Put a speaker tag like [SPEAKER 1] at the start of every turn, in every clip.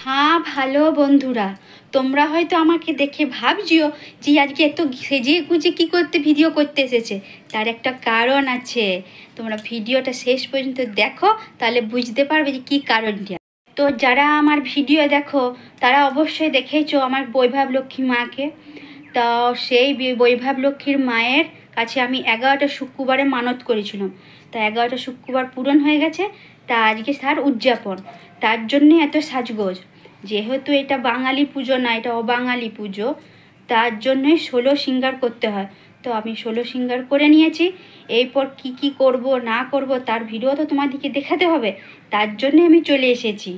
[SPEAKER 1] হ্যাঁ, ভালো বন্ধুরা। তোমরা হয়তো আমাকে দেখে ভাবছিও যে আজকে এত সেজে গুজে কী করতে ভিডিও করতে এসেছে। তার একটা কারণ আছে। তোমরা ভিডিওটা শেষ পর্যন্ত দেখো, তাহলে বুঝতে পারবে যে কী কারণটা। তো যারা আমার ভিডিও দেখো তারা অবশ্যই দেখেছো আমার বৈভব লক্ষ্মী মাকে। তো সেই বৈভব লক্ষ্মীর মায়ের কাছে আমি 11টা শুক্রবারে মানত করেছিলাম। তা 11টা শুক্রবার পূরণ হয়ে গেছে। তা আজকে তার উদযাপন, তার জন্যে এত সাজগোজ। যেহেতু এটা বাঙালি পুজো না, এটা অবাঙালি পুজো, তার জন্যই 16 সিঙ্গার করতে হয়। তো আমি 16 সিঙ্গার করে নিয়েছি। এরপর কি কি করব না করব তার ভিডিও তো তোমাদেরকে দেখাতে হবে, তার জন্যে আমি চলে এসেছি।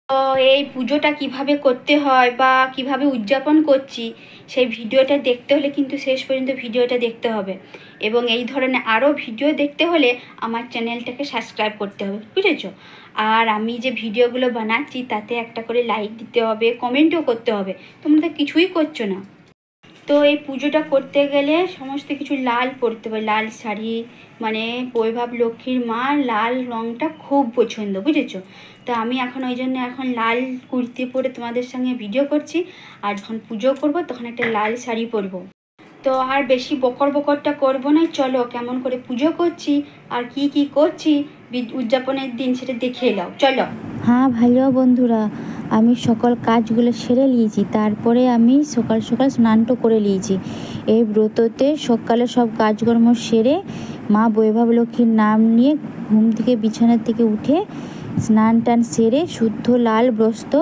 [SPEAKER 1] তো এই পুজোটা কিভাবে করতে হয় বা কিভাবে উদযাপন করছি সেই ভিডিওটা দেখতে হলে কিন্তু শেষ পর্যন্ত ভিডিওটা দেখতে হবে, এবং এই ধরনের আরও ভিডিও দেখতে হলে আমার চ্যানেলটাকে সাবস্ক্রাইব করতে হবে, বুঝেছো? আর আমি যে ভিডিওগুলো বানাচ্ছি তাতে একটা করে লাইক দিতে হবে, কমেন্টও করতে হবে। তোমরা তো কিছুই করছো না। তো এই পুজোটা করতে গেলে সমস্ত কিছু লাল পরতে হবে, লাল শাড়ি, মানে বৈভব লক্ষ্মীর মা লাল রঙটা খুব পছন্দ, বুঝেছো? তো আমি এখন ওই জন্য এখন লাল কুর্তি পরে তোমাদের সঙ্গে ভিডিও করছি। আর যখন পুজো করব তখন একটা লাল শাড়ি পরবো। তো আর বেশি বকর বকরটা করবো না, চলো কেমন করে পুজো করছি আর কি কি করছি উদযাপনের দিন সেটা দেখে এলাও, চলো।
[SPEAKER 2] হ্যাঁ ভালো বন্ধুরা, আমি সকল কাজগুলো সেরে নিয়েছি। তারপরে আমি সকাল সকাল স্নানটা করে নিয়েছি। এই ব্রততে সকালে সব কাজকর্ম সেরে মা বৈভব লক্ষ্মীর নাম নিয়ে ঘুম থেকে বিছানার থেকে উঠে স্নান টান সেরে শুদ্ধ লাল বস্ত্র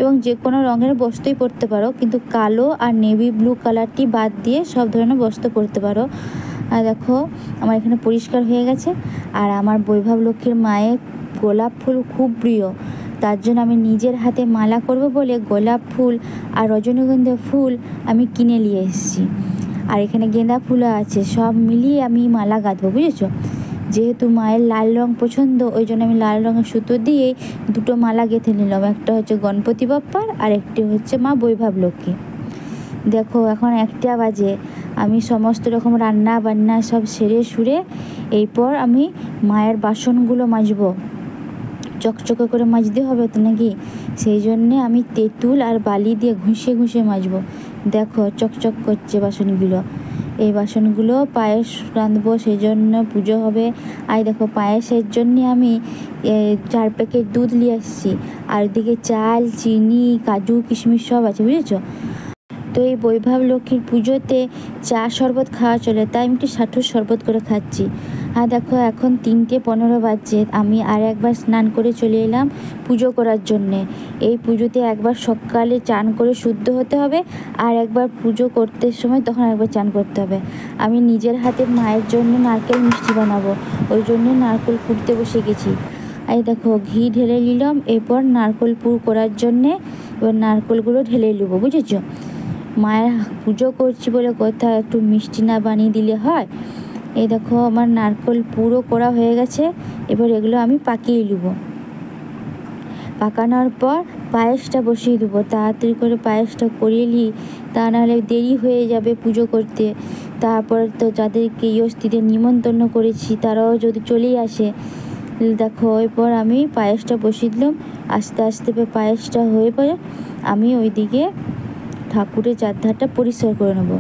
[SPEAKER 2] এবং যে কোনো রঙের বস্ত্রই পরতে পারো, কিন্তু কালো আর নেভি ব্লু কালারটি বাদ দিয়ে সব ধরনের বস্ত্র পরতে পারো। আর দেখো আমার এখানে পরিষ্কার হয়ে গেছে। আর আমার বৈভব লক্ষ্মীর মায়ের গোলাপ ফুল খুব প্রিয়, তার জন্য আমি নিজের হাতে মালা করব বলে গোলাপ ফুল আর রজনীগন্ধা ফুল আমি কিনে নিয়ে এসেছি। আর এখানে গেঁদা ফুলও আছে, সব মিলিয়ে আমি মালা গাঁথবো, বুঝেছো? যেহেতু মায়ের লাল রং পছন্দ, ওই জন্য আমি লাল রঙের সুতো দিয়ে দুটো মালা গেঁথে নিলাম। একটা হচ্ছে গণপতি বাপ্পার আর একটি হচ্ছে মা বৈভব লক্ষ্মী। দেখো এখন 1টা বাজে, আমি সমস্ত রকম রান্না বান্না সব সেরে সুরে এরপর আমি মায়ের বাসনগুলো মাজবো। চকচকে করে মাজতে হবে তো নাকি, সেই জন্যে আমি তেঁতুল আর বালি দিয়ে ঘষে ঘষে মাজবো। দেখো চকচক করছে বাসনগুলো। এই বাসনগুলো পায়েস রাঁধবো, সেই জন্য পুজো হবে। আর দেখো পায়েসের জন্যে আমি 4 প্যাকেট দুধ নিয়ে আসছি, আর ওদিকে চাল, চিনি, কাজু, কিশমিশ সব আছে, বুঝেছো? তো এই বৈভব লক্ষ্মীর পুজোতে চা শরবত খাওয়া চলে, তাই আমি একটু সাঁঠুর শরবত করে খাচ্ছি। আর দেখো এখন 3:15 বাজছে, আমি আর একবার স্নান করে চলে এলাম পুজো করার জন্যে। এই পুজোতে একবার সকালে চান করে শুদ্ধ হতে হবে, আর একবার পুজো করতে সময় তখন একবার চান করতে হবে। আমি নিজের হাতে মায়ের জন্য নারকেল মিষ্টি বানাবো, ওই জন্য নারকেল কুড়তে বসে গেছি। এই দেখো ঘি ঢেলে নিলাম, এরপর নারকেল পুর করার জন্যে এবার নারকেলগুলো ঢেলে নেবো, বুঝেছো? মায়ের পুজো করছি বলে কথা, একটু মিষ্টি না বানিয়ে দিলে হয়? এই দেখো আমার নারকেল পুরো করা হয়ে গেছে। এবার এগুলো আমি পাকিয়ে নেবো। পাকানোর পর পায়েসটা বসিয়ে দেবো। তাড়াতাড়ি করে পায়েসটা করিয়ে নিই, তা নাহলে দেরি হয়ে যাবে পুজো করতে। তারপর তো যাদেরকে স্ত্রীদের নিমন্ত্রণ করেছি তারাও যদি চলেই আসে। দেখো এরপর আমি পায়েসটা বসিয়ে দিলাম। আস্তে আস্তে পায়েসটা হয়ে পড়ে আমি ওইদিকে ঠাকুরের চারধারটা পরিষ্কার করে নেবো।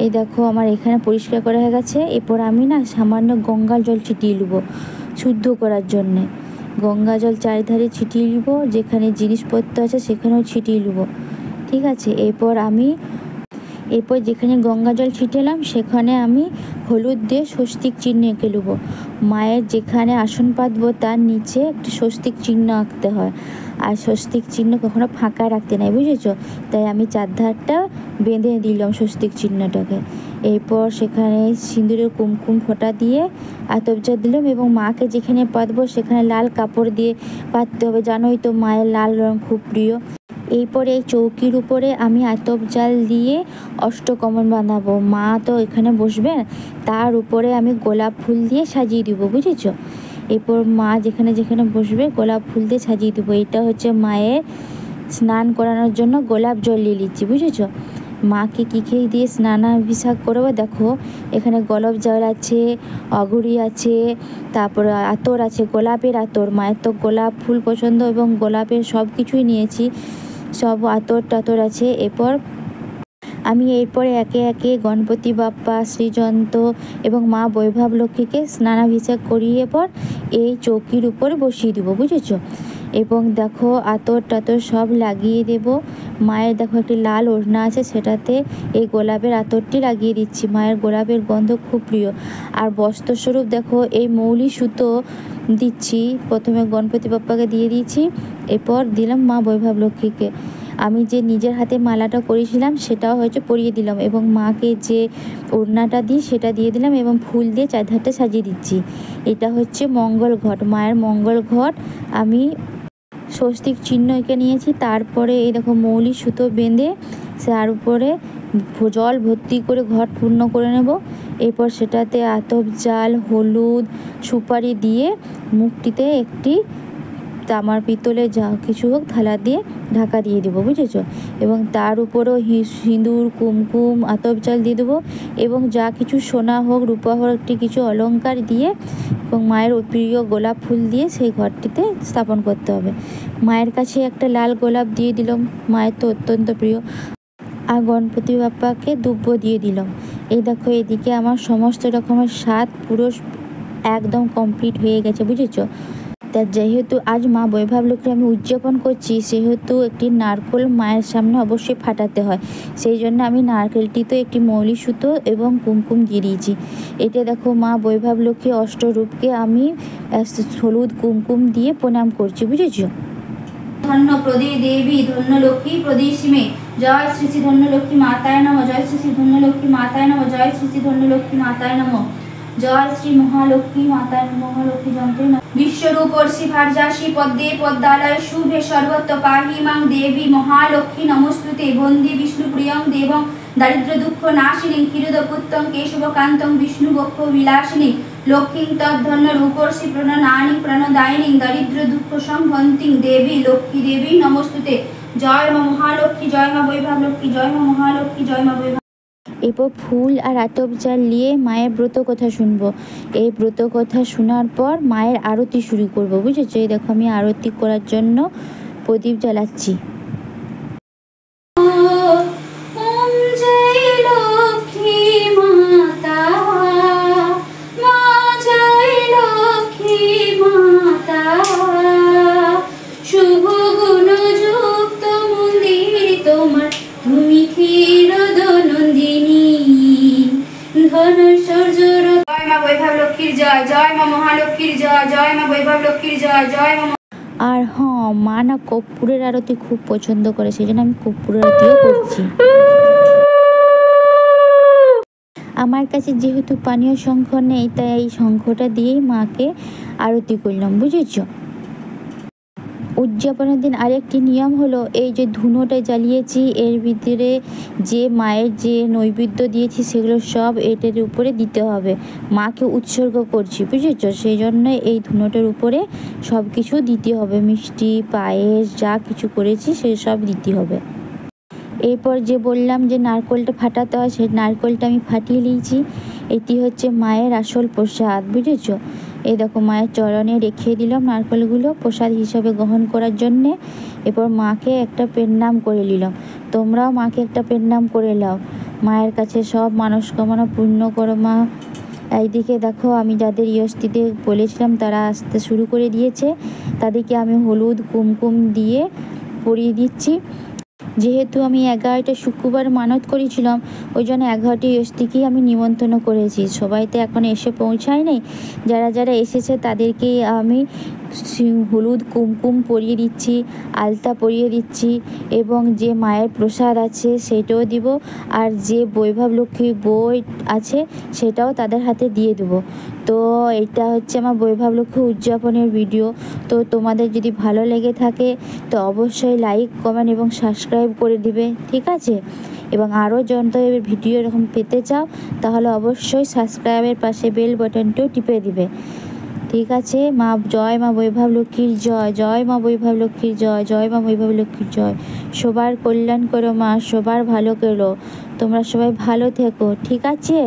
[SPEAKER 2] এই দেখো আমার এখানে পরিষ্কার করা হয়ে গেছে। এরপর আমি না সামান্য গঙ্গা জল ছিটিয়ে নেবো শুদ্ধ করার জন্যে। গঙ্গা জল চারিধারে ছিটিয়ে নেব, যেখানে জিনিসপত্র আছে সেখানেও ছিটিয়ে নেবো, ঠিক আছে? এরপর যেখানে গঙ্গা জল ছিটালাম সেখানে আমি হলুদ দিয়ে স্বস্তিক চিহ্ন এঁকে নেবো। মায়ের যেখানে আসন পাতবো তার নিচে একটা স্বস্তিক চিহ্ন আঁকতে হয়, আর স্বস্তিক চিহ্ন কখনো ফাঁকা রাখতে নাই, বুঝেছো? তাই আমি চারধারটা বেঁধে দিলাম স্বস্তিক চিহ্নটাকে। এরপর সেখানে সিঁদুরের কুমকুম ফোঁটা দিয়ে আতপচার দিলাম, এবং মাকে যেখানে পাতবো সেখানে লাল কাপড় দিয়ে পাততে হবে, জানোই তো মায়ের লাল রং খুব প্রিয়। এরপরে এই চৌকির উপরে আমি আতপ জাল দিয়ে অষ্টকমল বানাবো। মা তো এখানে বসবেন, তার উপরে আমি গোলাপ ফুল দিয়ে সাজিয়ে দিব, বুঝেছো? এরপর মা যেখানে যেখানে বসবে গোলাপ ফুল দিয়ে সাজিয়ে দেবো। এটা হচ্ছে মায়ের স্নান করানোর জন্য গোলাপ জল নিয়ে নিচ্ছি, বুঝেছো? মাকে কী কী দিয়ে স্নানাভিষেক করবো। দেখো এখানে গোলাপ জল আছে, অগুরি আছে, তারপর আতর আছে, গোলাপের আতর। মায়ের তো গোলাপ ফুল পছন্দ এবং গোলাপের সব কিছুই নিয়েছি, সব আতর টাতর আছে। আমি এরপরে একে একে গণপতি বাপ্পা, শ্রীযন্ত্র এবং মা বৈভব লক্ষ্মীকে স্নানাভিষেক করিয়ে পর এই চৌকির উপরে বসিয়ে দেবো, বুঝেছো। এবং দেখো আতর টাতর সব লাগিয়ে দেব। মায়ের দেখো একটি লাল ওড়না আছে, সেটাতে এই গোলাপের আতরটি লাগিয়ে দিচ্ছি। মায়ের গোলাপের গন্ধ খুব প্রিয়। আর বস্ত্রস্বরূপ দেখো এই মৌলি সুতো দিচ্ছি। প্রথমে গণপতি বাপ্পাকে দিয়ে দিয়েছি, এরপর দিলাম মা বৈভব লক্ষ্মীকে। আমি যে নিজের হাতে মালাটা করেছিলাম সেটাও হচ্ছে পরিয়ে দিলাম, এবং মাকে যে ওড়নাটা দিই সেটা দিয়ে দিলাম, এবং ফুল দিয়ে চারধারটা সাজিয়ে দিচ্ছি। এটা হচ্ছে মঙ্গল ঘট, মায়ের মঙ্গল ঘট। আমি স্বস্তিক চিহ্ন এঁকে নিয়েছি। তারপরে এই দেখো মৌলি সুতো বেঁধে তার উপরে জল ভর্তি করে ঘট পূর্ণ করে নেব। এরপর সেটাতে আতপ জাল, হলুদ, সুপারি দিয়ে মুখটিতে একটি তামার পিতলে যা কিছু হোক থালা দিয়ে ঢাকা দিয়ে দেবো, বুঝেছো। এবং তার উপরেও সিঁদুর, কুমকুম, আতপ চাল দিয়ে দেবো, এবং যা কিছু সোনা হোক, রূপা হোক, একটি কিছু অলংকার দিয়ে এবং মায়ের প্রিয় গোলাপ ফুল দিয়ে সেই ঘরটিতে স্থাপন করতে হবে। মায়ের কাছে একটা লাল গোলাপ দিয়ে দিলাম, মায়ের তো অত্যন্ত প্রিয়। আর গণপতি বাপ্পাকে দুব্য দিয়ে দিলাম। এই দেখো এদিকে আমার সমস্ত রকমের স্বাদ পুরো একদম কমপ্লিট হয়ে গেছে, বুঝেছো। তা যেহেতু আজ মা বৈভব লক্ষ্মী আমি উদযাপন করছি, সেহেতু একটি নারকেল মায়ের সামনে অবশ্যই ফাটাতে হয়। সেই জন্য আমি নারকেলটিতে একটি মৌলি সুতো এবং কুমকুম দিয়ে দিয়েছি। এটা দেখো মা বৈভব লক্ষ্মী অষ্টরূপকে আমি হলুদ কুমকুম দিয়ে প্রণাম করছি, বুঝেছো।
[SPEAKER 1] ধন্য প্রদে দেবী, ধন্য লক্ষ্মী প্রদীশিমে, জয় শ্রী শ্রী ধন্য লক্ষ্মী মাতায় নমঃ, জয় শ্রী শ্রী ধন্য লক্ষ্মী মাতায় নমঃ, জয় শ্রী শ্রী ধন্য লক্ষ্মী মাতায় নমঃ, জয় শ্রী মহালক্ষ্মী মাতায় মহালক্ষ্মী যন্ত্রে নমঃ। বিশ্বরূপর্ষি ভার্যাসি পদ্মে পদ্মালয় শুভে সর্বত্র পাহি মাং দেবী মহালক্ষ্মী নমস্তুতে, বন্দে বিষ্ণুপ্রিয়ং দেবং দারিদ্র দুঃখ নাশিনীং ক্ষীরোদপুত্তং কেশবকান্তং বিষ্ণুবক্ষ বিলাসিনীং লক্ষ্মীং তদ্ধন্য রূপর্ষি প্রণনানি প্রণদায়িনীং দারিদ্র দুঃখ সংহন্তিং দেবী লক্ষ্মী দেবী নমস্তুতে। জয় মা মহালক্ষ্মী, জয় মা বৈভব লক্ষ্মী, জয় মা মহালক্ষ্মী, জয় মা বৈভব।
[SPEAKER 2] এরপর ফুল আর আতপ চাল নিয়ে মায়ের ব্রত কথা শুনবো। এই ব্রত কথা শোনার পর মায়ের আরতি শুরু করব, বুঝেছো। এই দেখো আমি আরতি করার জন্য প্রদীপ জ্বালাচ্ছি।
[SPEAKER 1] ওম জয় লক্ষ্মী মাতা, মা জয় লক্ষ্মী মাতা, শুভ গুণ যুক্ত মন্দির তোমার, তুমি ক্ষীরদ নন্দিনী ধন সূর্যর। জয় মা বৈভব লক্ষ্মীর জয়, জয় মা মহালক্ষ্মীর জয়, জয় মা বৈভব লক্ষ্মীর জয়, জয় মা।
[SPEAKER 2] আর হ্যাঁ, মা না কর্পূরের আরতি খুব পছন্দ করে, সেই জন্য আমি কর্পূরের আরতিও করছি। আমার কাছে যেহেতু পানীয় শঙ্খ নেই, তাই এই শঙ্খটা দিয়েই মাকে আরতি করলাম, বুঝেছো। উদযাপনের দিন আরেকটি নিয়ম হলো, এই যে ধুনোটা জ্বালিয়েছি এর ভিতরে যে মায়ের যে নৈবেদ্য দিয়েছি সেগুলো সব এটার উপরে দিতে হবে। মাকে উৎসর্গ করছি, বুঝেছো। সেই জন্য এই ধুনোটার উপরে সব কিছু দিতে হবে, মিষ্টি, পায়েস যা কিছু করেছি সে সব দিতে হবে। এরপর যে বললাম যে নারকেলটা ফাটাতে হয়, সেই নারকেলটা আমি ফাটিয়ে নিয়েছি। এটি হচ্ছে মায়ের আসল প্রসাদ, বুঝেছো। এই দেখো মায়ের চরণে রেখে দিলাম নারকেলগুলো প্রসাদ হিসাবে গ্রহণ করার জন্যে। এরপর মাকে একটা প্রণাম করে নিলাম। তোমরাও মাকে একটা প্রণাম করে নাও, মায়ের কাছে সব মনস্কামনা পূর্ণ করো মা। এইদিকে দেখো আমি যাদের ইয়স্তিতে বলেছিলাম তারা আসতে শুরু করে দিয়েছে, তাদেরকে আমি হলুদ কুমকুম দিয়ে পরিয়ে দিচ্ছি। যেহেতু আমি 11টা শুক্রবার মানত করেছিলাম, ওই জন্য 11টি ইয়স্তিকেই আমি নিমন্ত্রণ করেছি। সবাই তো এখন এসে পৌঁছায় নাই, যারা যারা এসেছে তাদেরকেই আমি হলুদ কুমকুম পরিয়ে দিচ্ছি, আলতা পরিয়ে দিচ্ছি, এবং যে মায়ের প্রসাদ আছে সেটাও দিব। আর যে বৈভব লক্ষ্মীর বই আছে সেটাও তাদের হাতে দিয়ে দেবো। তো এটা হচ্ছে আমার বৈভব লক্ষ্মী উদযাপনের ভিডিও। তো তোমাদের যদি ভালো লেগে থাকে তো অবশ্যই লাইক, কমেন্ট এবং সাবস্ক্রাইব করে দিবে, ঠিক আছে। এবং আরও যন্ত্রের ভিডিও এরকম পেতে চাও তাহলে অবশ্যই সাবস্ক্রাইবের পাশে বেল বাটনটিও টিপে দিবে। ঠিক আছে মা, জয় মা বৈভব লক্ষ্মীর জয়, জয় মা বৈভব লক্ষ্মীর জয়, জয় মা বৈভব লক্ষ্মীর জয়। সবার কল্যাণ করো মা, সবার ভালো করো, তোমরা সবাই ভালো থেকো, ঠিক আছে।